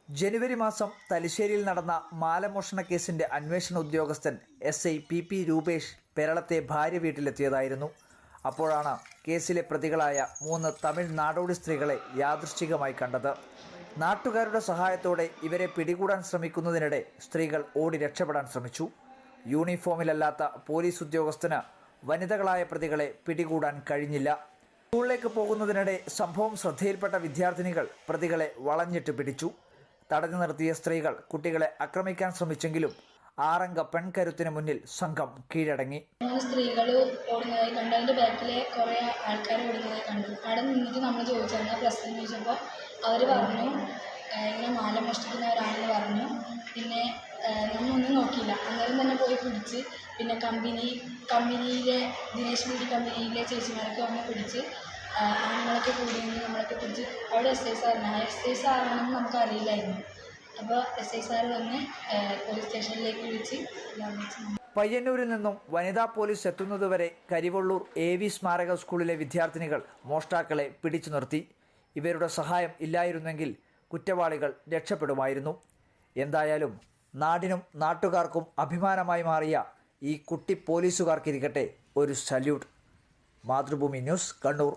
ജനുവരി മാസം തലശ്ശേരിയിൽ നടന്ന മാലമോഷണ കേസിന്റെ അന്വേഷണ ഉദ്യോഗസ്ഥൻ SI PP രൂപേഷ് പേരളത്തെ ഭാര്യ വീട്ടിലെത്തിയതായിരുന്നു. അപ്പോഴാണ് കേസിലെ പ്രതികളായ 3 തമിഴ് നാടോടി സ്ത്രീകളെ യാദൃശ്ചികമായി കണ്ടത്. നാട്ടുകാരുടെ സഹായത്തോടെ ഇവരെ പിടികൂടാൻ ശ്രമിക്കുന്നതിനിടെ സ്ത്രീകൾ ഓടി രക്ഷപ്പെടാൻ ശ്രമിച്ചു. യൂണിഫോമിലല്ലാത്ത പോലീസ് ഉദ്യോഗസ്ഥന് വനിതകളായ പ്രതികളെ പിടികൂടാൻ കഴിഞ്ഞില്ല. സ്കൂളിലേക്ക് പോകുന്നതിനിടെ സംഭവം ശ്രദ്ധയിൽപ്പെട്ട വിദ്യാർത്ഥിനികൾ പ്രതികളെ വളഞ്ഞിട്ട് പിടിച്ചു. തടഞ്ഞു നിർത്തിയ സ്ത്രീകൾ കുട്ടികളെ ആക്രമിക്കാൻ ശ്രമിച്ചെങ്കിലും 6 അംഗ പെൺകരുത്തിന് മുന്നിൽ സംഘം കീഴടങ്ങി. 3 സ്ത്രീകൾ ഓടുന്നതായി കണ്ടു. അതിൻ്റെ ബാക്കിലെ കുറേ ആൾക്കാർ ഓടുന്നതായി കണ്ടു. അവിടെ നിന്നിട്ട് നമ്മൾ ചോദിച്ചാൽ പ്രശ്നം ചോദിച്ചപ്പോൾ അവർ പറഞ്ഞു ഇങ്ങനെ മാല മോഷ്ടിക്കുന്നവരാണെന്ന് പറഞ്ഞു. പിന്നെ നമ്മളൊന്നും നോക്കിയില്ല, അന്നേരം തന്നെ പോയി പിടിച്ച് പിന്നെ കമ്പനിയിലെ ദിനേശ് ബ്യൂട്ടി കമ്പനിയിലെ ചേച്ചിമാരൊക്കെ വന്ന് പിടിച്ച് ആണുങ്ങളൊക്കെ കൂടിയെന്ന് നമ്മളൊക്കെ പിടിച്ച് അവിടെ SI സാറാണെന്ന് നമുക്ക് അറിയില്ലായിരുന്നു. അപ്പോൾ SI സാർ വന്ന് പോലീസ് സ്റ്റേഷനിലേക്ക് വിളിച്ച് പയ്യന്നൂരിൽ നിന്നും വനിതാ പോലീസ് എത്തുന്നതുവരെ കരിവള്ളൂർ AV സ്മാരക സ്കൂളിലെ വിദ്യാർത്ഥിനികൾ മോഷ്ടാക്കളെ പിടിച്ചു നിർത്തി. ഇവരുടെ സഹായം ഇല്ലായിരുന്നെങ്കിൽ കുറ്റവാളികൾ രക്ഷപ്പെടുമായിരുന്നു. എന്തായാലും നാടിനും നാട്ടുകാർക്കും അഭിമാനമായി മാറിയ ഈ കുട്ടി പോലീസുകാർക്കിരിക്കട്ടെ ഒരു സല്യൂട്ട്. മാതൃഭൂമി ന്യൂസ്, കണ്ണൂർ.